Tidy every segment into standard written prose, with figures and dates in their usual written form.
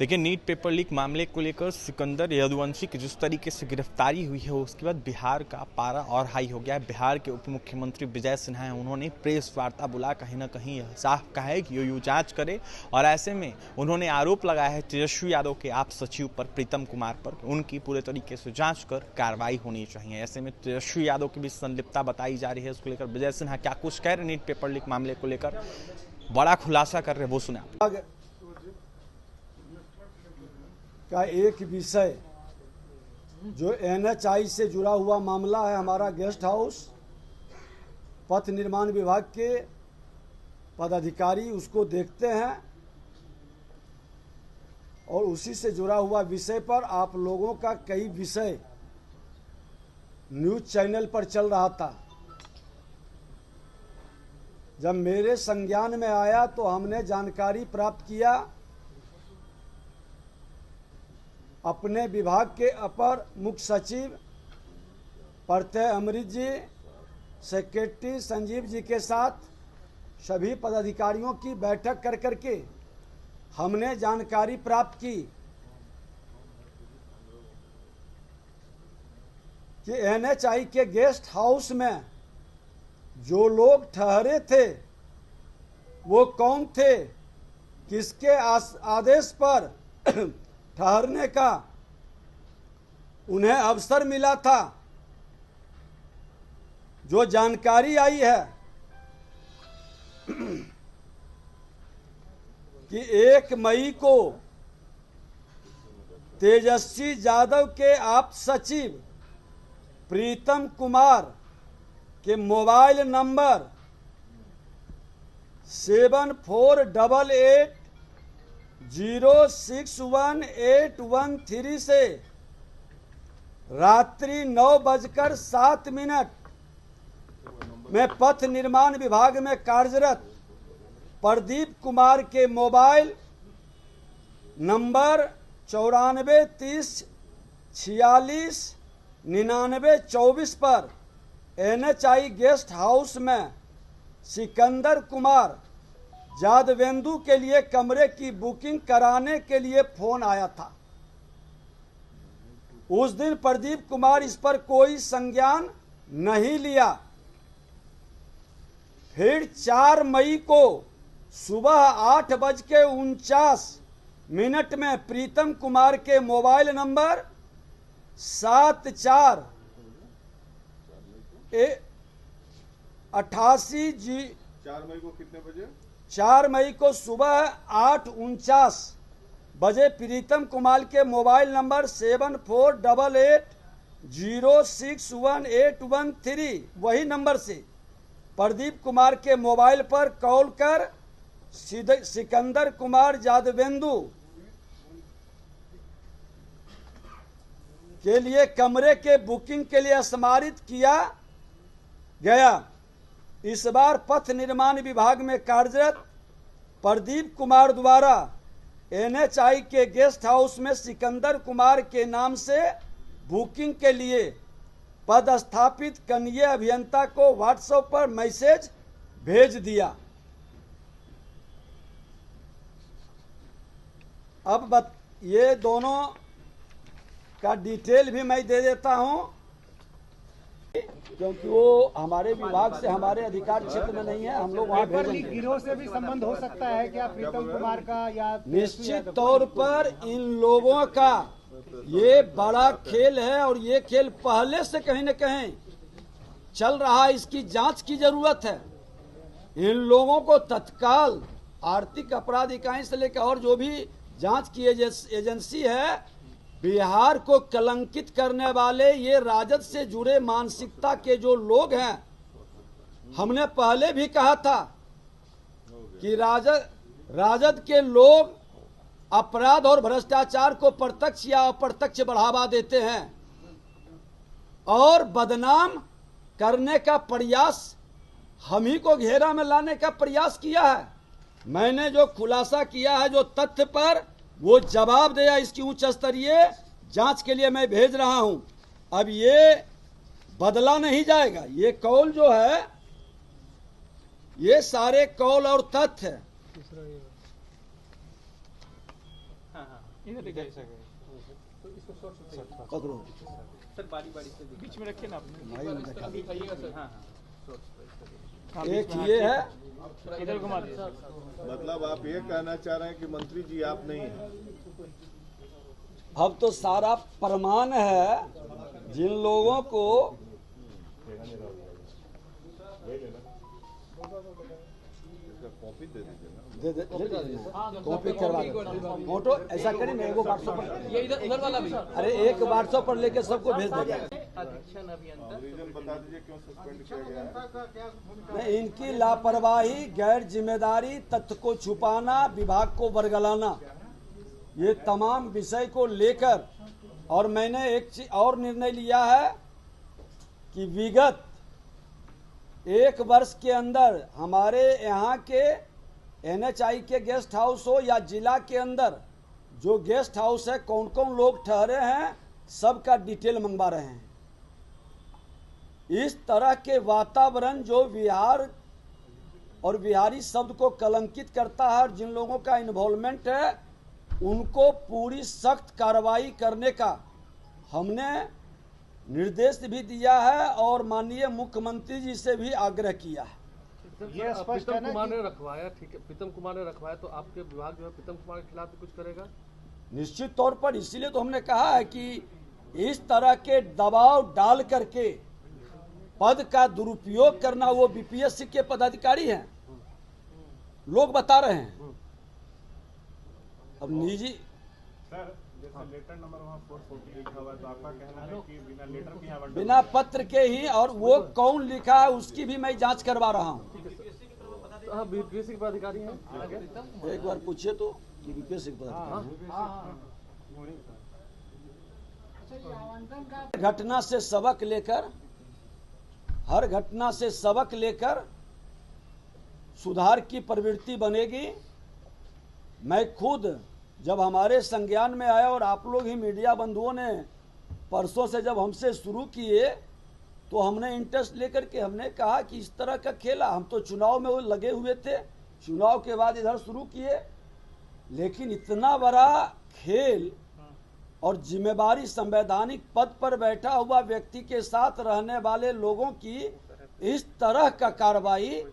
देखिए, NEET paper leak मामले को लेकर सिकंदर यदुवंशी की जिस तरीके से गिरफ्तारी हुई है, उसके बाद बिहार का पारा और हाई हो गया है। बिहार के उप मुख्यमंत्री विजय सिन्हा हैं, उन्होंने प्रेस वार्ता बुला कहीं ना कहीं यह साफ कहा है कि यूं जांच करे। और ऐसे में उन्होंने आरोप लगाया है तेजस्वी यादव के आप सचिव पर, प्रीतम कुमार पर, उनकी पूरे तरीके से जाँच कर कार्रवाई होनी चाहिए। ऐसे में तेजस्वी यादव की भी संलिप्तता बताई जा रही है। उसको लेकर विजय सिन्हा क्या कुछ कह रहे नीट पेपर लीक मामले को लेकर, बड़ा खुलासा कर रहे, वो सुने आप। का एक विषय जो NHI से जुड़ा हुआ मामला है, हमारा गेस्ट हाउस पथ निर्माण विभाग के पदाधिकारी उसको देखते हैं और उसी से जुड़ा हुआ विषय पर आप लोगों का कई विषय न्यूज़ चैनल पर चल रहा था। जब मेरे संज्ञान में आया तो हमने जानकारी प्राप्त किया। अपने विभाग के अपर मुख्य सचिव प्रत्यय अमृत जी, सेक्रेटरी संजीव जी के साथ सभी पदाधिकारियों की बैठक कर करके हमने जानकारी प्राप्त की कि NHI के गेस्ट हाउस में जो लोग ठहरे थे वो कौन थे, किसके आदेश पर ठहरने का उन्हें अवसर मिला था। जो जानकारी आई है कि 1 मई को तेजस्वी यादव के आप सचिव प्रीतम कुमार के मोबाइल नंबर 7488061813 से रात्रि 9:07 में पथ निर्माण विभाग में कार्यरत प्रदीप कुमार के मोबाइल नंबर 9430469924 पर NHI गेस्ट हाउस में सिकंदर कुमार जादवेंदु के लिए कमरे की बुकिंग कराने के लिए फोन आया था। उस दिन प्रदीप कुमार इस पर कोई संज्ञान नहीं लिया। फिर 4 मई को सुबह 8:49 में प्रीतम कुमार के मोबाइल नंबर 7488 4 मई को कितने बजे? 4 मई को सुबह 8:49 बजे प्रीतम कुमार के मोबाइल नंबर 7480618113 वही नंबर से प्रदीप कुमार के मोबाइल पर कॉल कर सिकंदर कुमार जादवेंदु के लिए कमरे के बुकिंग के लिए स्मारित किया गया। इस बार पथ निर्माण विभाग में कार्यरत प्रदीप कुमार द्वारा NHI के गेस्ट हाउस में सिकंदर कुमार के नाम से बुकिंग के लिए पदस्थापित कनीय अभियंता को व्हाट्सएप पर मैसेज भेज दिया। अब ये दोनों का डिटेल भी मैं दे देता हूं, क्योंकि वो हमारे विभाग से हमारे अधिकार क्षेत्र में नहीं है। हम लोग वहाँ भेजेंगे। गिरोह से भी संबंध हो सकता है क्या प्रीतम कुमार का, या निश्चित तौर पर इन लोगों का ये बड़ा खेल है और ये खेल पहले से कहीं न कहीं चल रहा है। इसकी जांच की जरूरत है। इन लोगों को तत्काल आर्थिक अपराध इकाई से लेकर और जो भी जांच की एजेंसी है, बिहार को कलंकित करने वाले ये राजद से जुड़े मानसिकता के जो लोग हैं, हमने पहले भी कहा था कि राजद के लोग अपराध और भ्रष्टाचार को प्रत्यक्ष या अप्रत्यक्ष बढ़ावा देते हैं और बदनाम करने का प्रयास, हम ही को घेरा में लाने का प्रयास किया है। मैंने जो खुलासा किया है, जो तथ्य पर वो जवाब दिया, इसकी उच्च स्तरीय जांच के लिए मैं भेज रहा हूं। अब ये बदला नहीं जाएगा। ये कौल जो है, ये सारे कौल और तथ्य पकड़ो सर बारी बारी से बीच में रखिए ना अपने भाई दिखाइएगा सर। हाँ एक ये है, इधर घुमा दीजिए। मतलब आप ये कहना चाह रहे हैं कि मंत्री जी आप नहीं हैं? अब तो सारा प्रमाण है जिन लोगों को कॉपी दे दीजिए ना। कॉपी करवा दो, फोटो ऐसा करें ना, एगो व्हाट्सएप पर, ये इधर उधर वाला भी। अरे एक व्हाट्सएप पर लेके सबको भेज देंगे। अधीक्षण अभियंता रीजन बता दीजिए क्यों सस्पेंड किया गया है? नहीं, इनकी लापरवाही, गैर जिम्मेदारी, तथ्य को छुपाना, विभाग को बरगलाना, ये तमाम विषय को लेकर, और मैंने एक चीज और निर्णय लिया है कि विगत 1 वर्ष के अंदर हमारे यहाँ के NHI के गेस्ट हाउस हो या जिला के अंदर जो गेस्ट हाउस है, कौन कौन लोग ठहरे हैं, सबका डिटेल मंगवा रहे हैं। इस तरह के वातावरण जो बिहार और बिहारी शब्द को कलंकित करता है, और जिन लोगों का इन्वॉल्वमेंट है उनको पूरी सख्त कार्रवाई करने का हमने निर्देश भी दिया है और माननीय मुख्यमंत्री जी से भी आग्रह किया है। ये स्पष्ट है प्रीतम ना कुमार कि ने रखवाया, ठीक है, प्रीतम कुमार ने रखवाया, तो आपके विभाग जो है प्रीतम कुमार के खिलाफ भी कुछ करेगा? निश्चित तौर पर, इसीलिए तो हमने कहा है कि इस तरह के दबाव डाल करके पद का दुरुपयोग करना, वो BPSC के पदाधिकारी हैं, लोग बता रहे हैं। अब निजी सर, जैसे लेटर नंबर वहाँ 440 लिखा हुआ है, तो आपका कहना है कि बिना लेटर के यहाँ बिना पत्र के ही, और वो कौन लिखा है उसकी भी मैं जांच करवा रहा हूँ। हाँ, BPSC के पदाधिकारी हैं आगे। एक बार पूछिए तो कि BPSC के पदाधिकारी घटना से सबक लेकर, हर घटना से सबक लेकर सुधार की प्रवृत्ति बनेगी। मैं खुद जब हमारे संज्ञान में आया, और आप लोग ही मीडिया बंधुओं ने परसों से जब हमसे शुरू किए, तो हमने इंटरेस्ट लेकर के हमने कहा कि इस तरह का खेला, हम तो चुनाव में वो लगे हुए थे, चुनाव के बाद इधर शुरू किए, लेकिन इतना बड़ा खेल और जिम्मेदारी, संवैधानिक पद पर बैठा हुआ व्यक्ति के साथ रहने वाले लोगों की इस तरह का कार्रवाई,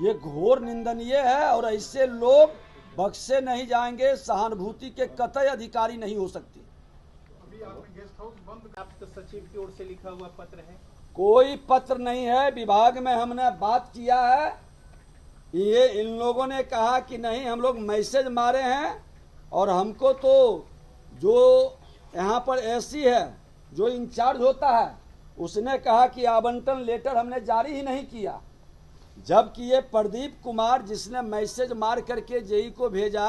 ये घोर निंदनीय है, और ऐसे लोग बख्शे नहीं जाएंगे। सहानुभूति के कतई अधिकारी नहीं हो सकती। आपके सचिव की ओर से लिखा हुआ पत्र है? कोई पत्र नहीं है। विभाग में हमने बात किया है, ये इन लोगों ने कहा कि नहीं, हम लोग मैसेज मारे हैं, और हमको तो जो यहाँ पर ऐसी है जो इंचार्ज होता है, उसने कहा कि आवंटन लेटर हमने जारी ही नहीं किया, जबकि ये प्रदीप कुमार जिसने मैसेज मार करके जेई को भेजा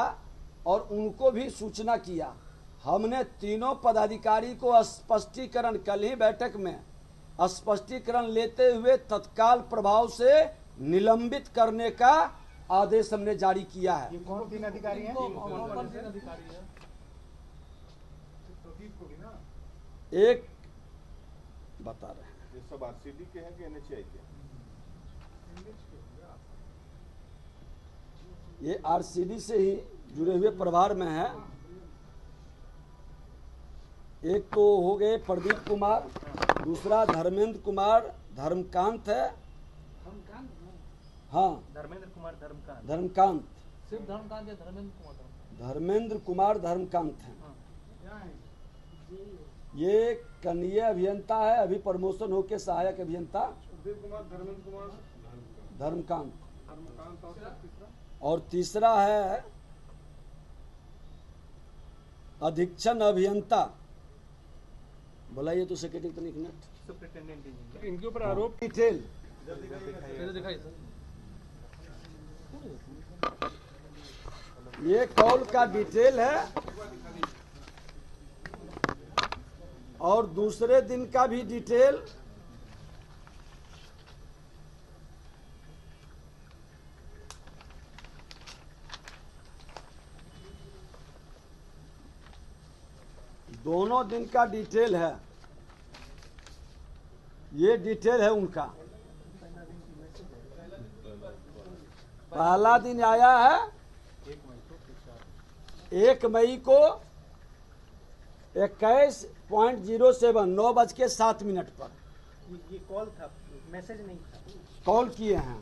और उनको भी सूचना किया। हमने तीनों पदाधिकारी को स्पष्टीकरण, कल ही बैठक में स्पष्टीकरण लेते हुए तत्काल प्रभाव से निलंबित करने का आदेश हमने जारी किया है। ये कौन 3 अधिकारी हैं? एक बता रहे हैं, ये सब RCD के हैं कि NHI के? ये RCD से ही जुड़े हुए प्रभार में है। एक तो हो गए प्रदीप कुमार, दूसरा धर्मेंद्र कुमार धर्मकांत है। हाँ, धर्मेंद्र कुमार धर्मकांत। धर्मकांत, सिर्फ धर्मकांत या धर्मेंद्र कुमार? धर्मेंद्र कुमार धर्मकांत है। ये कनीय अभियंता है, अभी प्रमोशन होके सहायक अभियंता धर्मकांत। और तीसरा है अधीक्षण अभियंता। बोलाइए तो सेक्रेटरी तो लिखना। Superintendent engineer. इनके ऊपर आरोप डिटेल दिखाइए सर। ये कॉल का डिटेल है, और दूसरे दिन का भी डिटेल। दोनों दिन का डिटेल है। ये डिटेल है उनका। पहला दिन आया है 1 मई को 21.07 9:07 पर ये कॉल था, मैसेज नहीं था। कॉल किए हैं।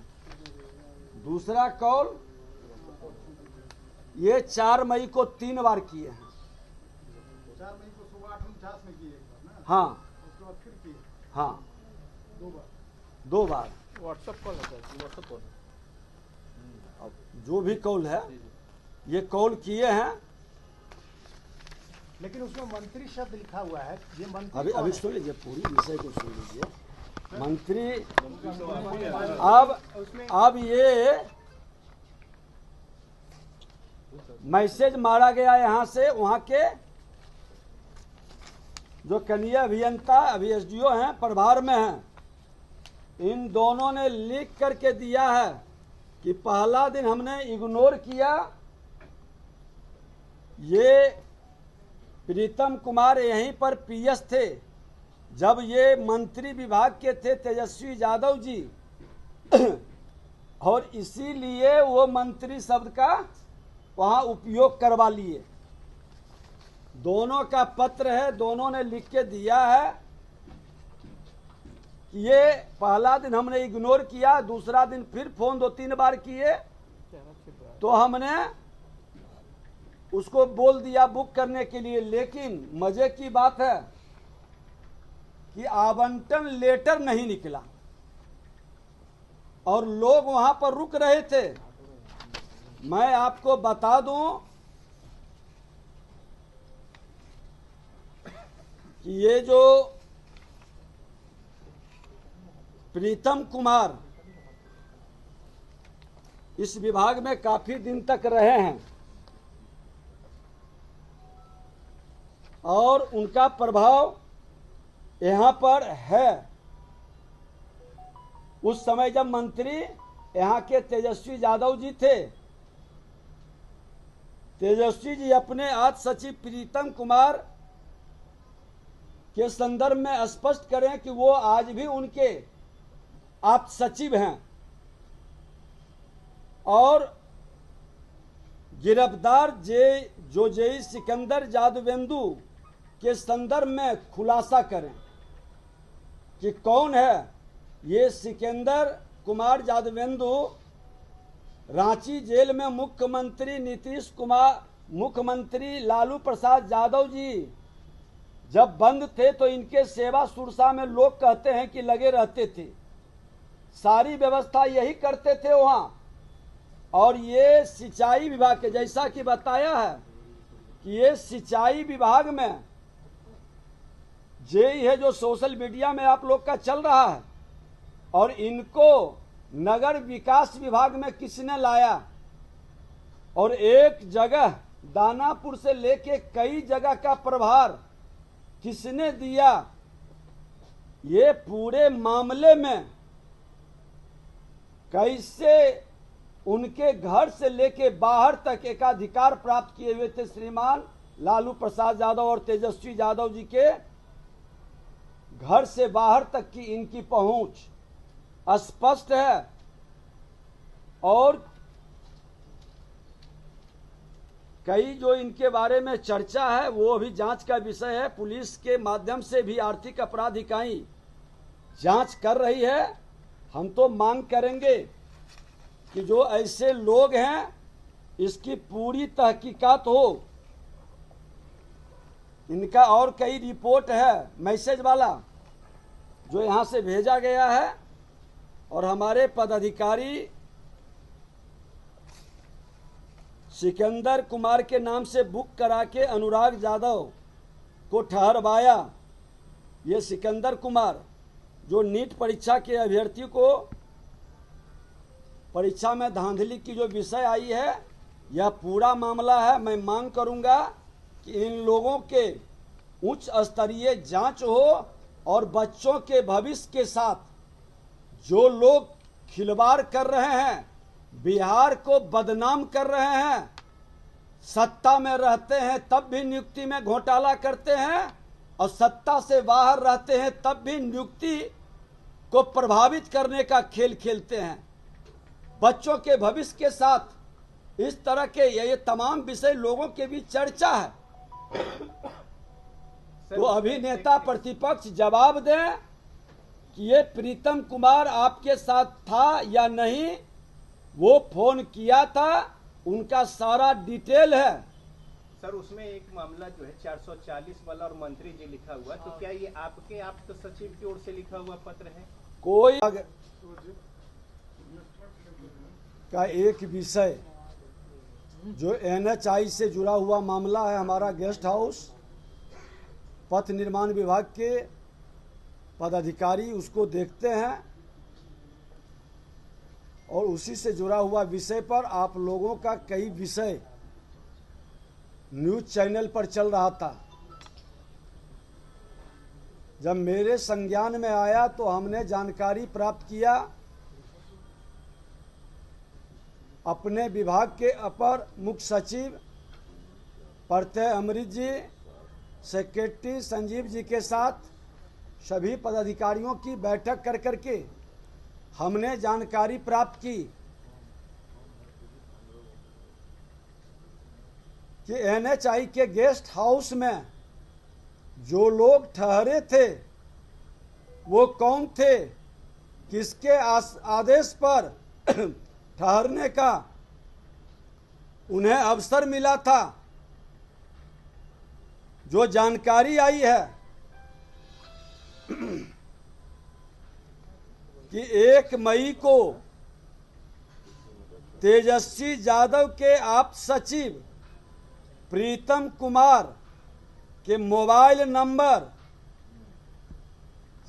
दूसरा कॉल ये 4 मई को 3 बार किए हैं। 4 मई को सुबह 8:49 में किए एक बार ना, हाँ उसके बाद फिर किए हाँ 2 बार। 2 बार। व्हाट्सएप कॉल है सर, व्हाट्सएप कॉल। अब जो भी कॉल है ये कॉल किए हैं। लेकिन उसमें मंत्री शब्द लिखा हुआ है, ये मंत्री अभी कौन अभी है? सुन लीजिए, पूरी विषय को सुन लीजिए। मंत्री अब ये मैसेज मारा गया यहाँ से, वहाँ के जो कनीय अभियंता अभी एसडीओ हैं प्रभार में हैं, इन दोनों ने लिख करके दिया है कि पहला दिन हमने इग्नोर किया। ये प्रीतम कुमार यहीं पर पीएस थे जब ये मंत्री विभाग के थे तेजस्वी यादव जी और इसीलिए वो मंत्री शब्द का वहां उपयोग करवा लिए। दोनों का पत्र है, दोनों ने लिख के दिया है कि ये पहला दिन हमने इग्नोर किया, दूसरा दिन फिर फोन 2-3 बार किए तो हमने उसको बोल दिया बुक करने के लिए। लेकिन मजे की बात है कि आवंटन लेटर नहीं निकला और लोग वहां पर रुक रहे थे। मैं आपको बता दूं कि ये जो प्रीतम कुमार इस विभाग में काफी दिन तक रहे हैं और उनका प्रभाव यहाँ पर है। उस समय जब मंत्री यहाँ के तेजस्वी यादव जी थे, तेजस्वी जी अपने आज सचिव प्रीतम कुमार के संदर्भ में स्पष्ट करें कि वो आज भी उनके आप सचिव हैं और गिरफ्तार जेई सिकंदर जादवेंदु के संदर्भ में खुलासा करें कि कौन है ये सिकंदर कुमार जादवेंदु। रांची जेल में मुख्यमंत्री लालू प्रसाद यादव जी जब बंद थे तो इनके सेवा सुरसा में लोग कहते हैं कि लगे रहते थे, सारी व्यवस्था यही करते थे वहां। और ये सिंचाई विभाग के, जैसा कि बताया है कि ये सिंचाई विभाग में जेई है जो सोशल मीडिया में आप लोग का चल रहा है और इनको नगर विकास विभाग में किसने लाया और एक जगह दानापुर से लेके कई जगह का प्रभार किसने दिया। ये पूरे मामले में कैसे उनके घर से लेके बाहर तक एकाधिकार प्राप्त किए हुए थे श्रीमान लालू प्रसाद यादव और तेजस्वी यादव जी के घर से बाहर तक की इनकी पहुंच स्पष्ट है। और कई जो इनके बारे में चर्चा है वो अभी जांच का विषय है। पुलिस के माध्यम से भी आर्थिक अपराध इकाई जांच कर रही है। हम तो मांग करेंगे कि जो ऐसे लोग हैं इसकी पूरी तहकीकात हो। इनका और कई रिपोर्ट है मैसेज वाला जो यहाँ से भेजा गया है और हमारे पदाधिकारी सिकंदर कुमार के नाम से बुक करा के अनुराग यादव को ठहरवाया। ये सिकंदर कुमार जो नीट परीक्षा के अभ्यर्थी को परीक्षा में धांधली की जो विषय आई है, यह पूरा मामला है। मैं मांग करूंगा कि इन लोगों के उच्च स्तरीय जांच हो और बच्चों के भविष्य के साथ जो लोग खिलवाड़ कर रहे हैं, बिहार को बदनाम कर रहे हैं, सत्ता में रहते हैं तब भी नियुक्ति में घोटाला करते हैं और सत्ता से बाहर रहते हैं तब भी नियुक्ति को प्रभावित करने का खेल खेलते हैं। बच्चों के भविष्य के साथ इस तरह के ये तमाम विषय लोगों के बीच चर्चा है। तो अभी नेता प्रतिपक्ष जवाब दे कि ये प्रीतम कुमार आपके साथ था या नहीं, वो फोन किया था, उनका सारा डिटेल है। सर उसमें एक मामला जो है 440 वाला और मंत्री जी लिखा हुआ, तो क्या ये आपके आप तो सचिव की ओर से लिखा हुआ पत्र है? कोई का एक विषय जो NHI से जुड़ा हुआ मामला है, हमारा गेस्ट हाउस पथ निर्माण विभाग के पदाधिकारी उसको देखते हैं और उसी से जुड़ा हुआ विषय पर आप लोगों का कई विषय न्यूज चैनल पर चल रहा था। जब मेरे संज्ञान में आया तो हमने जानकारी प्राप्त किया, अपने विभाग के अपर मुख्य सचिव प्रत्यय अमृत जी, सेक्रेटरी संजीव जी के साथ सभी पदाधिकारियों की बैठक कर करके हमने जानकारी प्राप्त की कि NHI के गेस्ट हाउस में जो लोग ठहरे थे वो कौन थे, किसके आदेश पर ठहरने का उन्हें अवसर मिला था। जो जानकारी आई है कि 1 मई को तेजस्वी यादव के आप सचिव प्रीतम कुमार के मोबाइल नंबर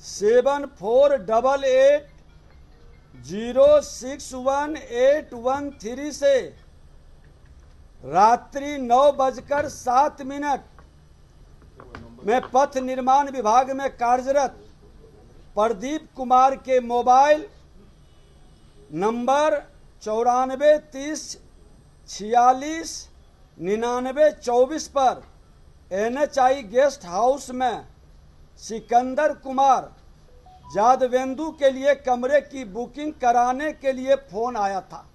7488061813 से रात्रि 9:07 में पथ निर्माण विभाग में कार्यरत प्रदीप कुमार के मोबाइल नंबर 9430469924 पर NHI गेस्ट हाउस में सिकंदर कुमार जादवेंदु के लिए कमरे की बुकिंग कराने के लिए फोन आया था।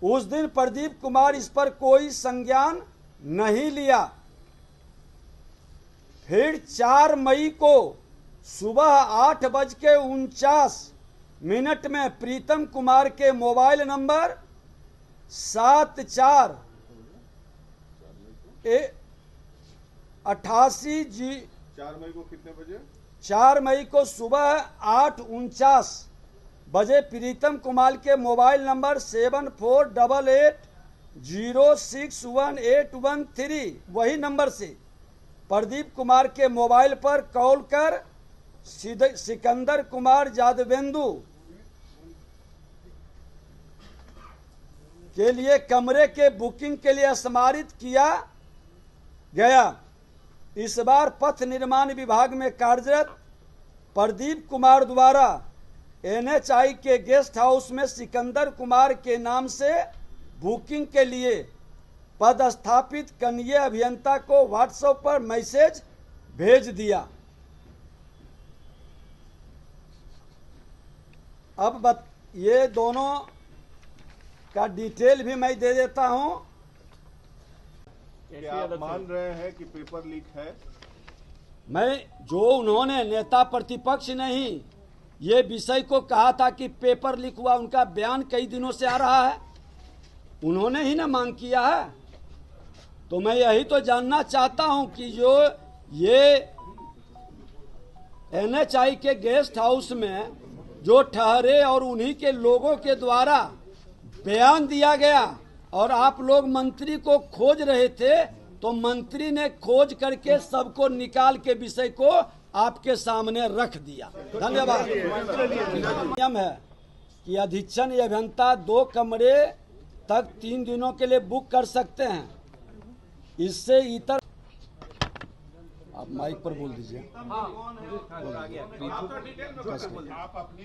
उस दिन प्रदीप कुमार इस पर कोई संज्ञान नहीं लिया। फिर 4 मई को सुबह 8:49 में प्रीतम कुमार के मोबाइल नंबर 7488 4 मई को कितने बजे? 4 मई को सुबह 8:49 बजे प्रीतम कुमार के मोबाइल नंबर 7488061813 वही नंबर से प्रदीप कुमार के मोबाइल पर कॉल कर सिकंदर कुमार जादवेंदु के लिए कमरे के बुकिंग के लिए स्मारित किया गया। इस बार पथ निर्माण विभाग में कार्यरत प्रदीप कुमार द्वारा NHI के गेस्ट हाउस में सिकंदर कुमार के नाम से बुकिंग के लिए पदस्थापित कनीय अभियंता को व्हाट्सएप पर मैसेज भेज दिया। अब ये दोनों का डिटेल भी मैं दे देता हूं। क्या आप मान रहे हैं कि पेपर लीक है? मैं जो उन्होंने नेता प्रतिपक्ष नहीं ये विषय को कहा था कि पेपर लीक हुआ, उनका बयान कई दिनों से आ रहा है, उन्होंने ही ना मांग किया है। तो मैं यही तो जानना चाहता हूं कि जो ये NHI के गेस्ट हाउस में जो ठहरे और उन्हीं के लोगों के द्वारा बयान दिया गया और आप लोग मंत्री को खोज रहे थे, तो मंत्री ने खोज करके सबको निकाल के विषय को आपके सामने रख दिया। धन्यवाद। नियम है कि अधीक्षण या अभियंता 2 कमरे तक 3 दिनों के लिए बुक कर सकते हैं। इससे इतर आप माइक पर बोल दीजिए।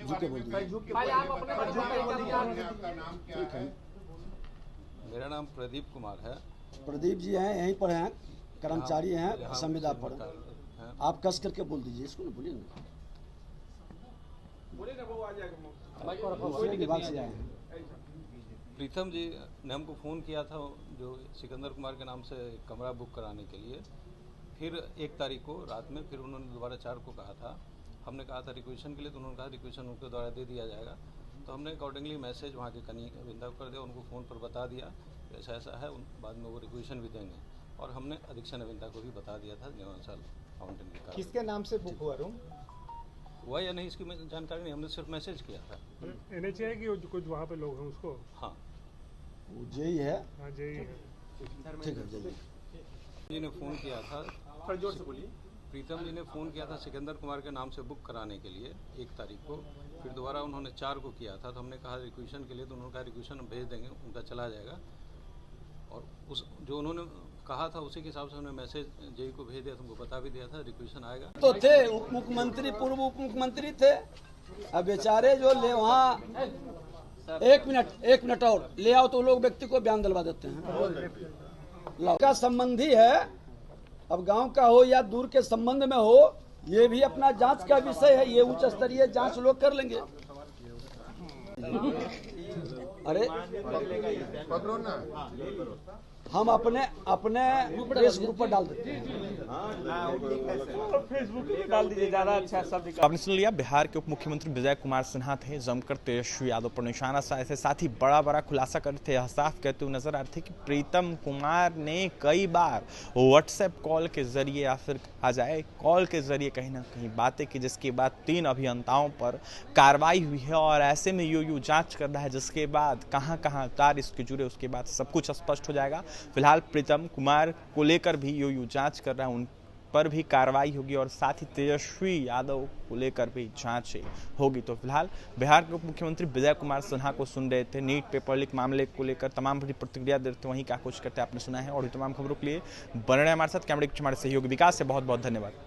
झुके बोल दीजिए। मेरा नाम प्रदीप कुमार है। प्रदीप जी हैं, यहीं पर हैं, कर्मचारी हैं संविदा पर। आप कस करके बोल दीजिए, इसको ना बोलिए ना। दूसरे विभाग से आए हैं। प्रीतम जी ने हमको फ़ोन किया था जो सिकंदर कुमार के नाम से कमरा बुक कराने के लिए, फिर 1 तारीख को रात में फिर उन्होंने दोबारा 4 को कहा था। हमने कहा था रिक्वेशन के लिए, तो उन्होंने कहा रिक्वेशन उनके द्वारा दे दिया जाएगा। तो हमने अकॉर्डिंगली मैसेज वहाँ के कनिंदा को कर दिया, उनको फ़ोन पर बता दिया ऐसा ऐसा है, बाद में वो रिक्वेशन भी देंगे। और हमने अधीक्षण अभियंता को भी बता दिया था नियमानुसार फाउंटेन की। किसके नाम से बुक हुआ रूम? हुआ या नहीं इसकी जानकारी नहीं, हमने सिर्फ मैसेज किया था। NHA है कि कुछ वहाँ पे लोग हैं उसको? हाँ जेई है। हाँ जेई है। ठीक है जेई जी ने फ़ोन किया था, थोड़ा जोर से बोलिए। प्रीतम जी ने फ़ोन किया था सिकंदर कुमार के नाम से बुक कराने के लिए 1 तारीख को। फिर दोबारा उन्होंने 4 को किया था, तो हमने कहा रिक्वेशन के लिए, तो उन्होंने कहा रिक्वेशन भेज देंगे, उनका चला जाएगा। और उस जो उन्होंने कहा था उसी के हिसाब से उन्होंने मैसेज जेई को भेज दिया, तुमको बता भी दिया था रिक्वेशन आएगा। तो थे उप मुख्यमंत्री, पूर्व उप मुख्यमंत्री थे। अब बेचारे जो ले वहाँ 1 मिनट और ले आओ तो लोग व्यक्ति को बयान दिलवा देते हैं। का संबंधी है, अब गांव का हो या दूर के संबंध में हो, ये भी अपना जांच का विषय है। ये उच्च स्तरीय जांच लोग कर लेंगे। अरे पकड़ो ना, हम अपने प्रेस ग्रुप पर डाल देते हैं। आपने सुन लिया, बिहार के उप मुख्यमंत्री विजय कुमार सिन्हा थे, जमकर तेजस्वी यादव पर निशाना साधे थे, साथ ही बड़ा खुलासा कर थे। यह साफ कहते हुए नजर आ रहे थे कि प्रीतम कुमार ने कई बार व्हाट्सएप कॉल के जरिए या फिर आ जाए कॉल के जरिए कहीं ना कहीं बातें की, जिसके बाद 3 अभियंताओं पर कार्रवाई हुई है। और ऐसे में यूयू जांच कर रहा है, जिसके बाद कहां तार इसके जुड़े, उसके बाद सब कुछ स्पष्ट हो जाएगा। फिलहाल प्रीतम कुमार को लेकर भी यूयू जांच कर रहा है, उन पर भी कार्रवाई होगी और साथ ही तेजस्वी यादव को लेकर भी जांच होगी। तो फिलहाल बिहार के उप मुख्यमंत्री विजय कुमार सिन्हा को सुन रहे थे, नीट पेपर लीक मामले को लेकर तमाम बड़ी प्रतिक्रिया देते थे, वहीं क्या कुछ करते आपने सुना है। और तमाम खबरों के लिए बने रहे हमारे साथ। कैमरे के हमारे सहयोगी विकास से बहुत बहुत धन्यवाद।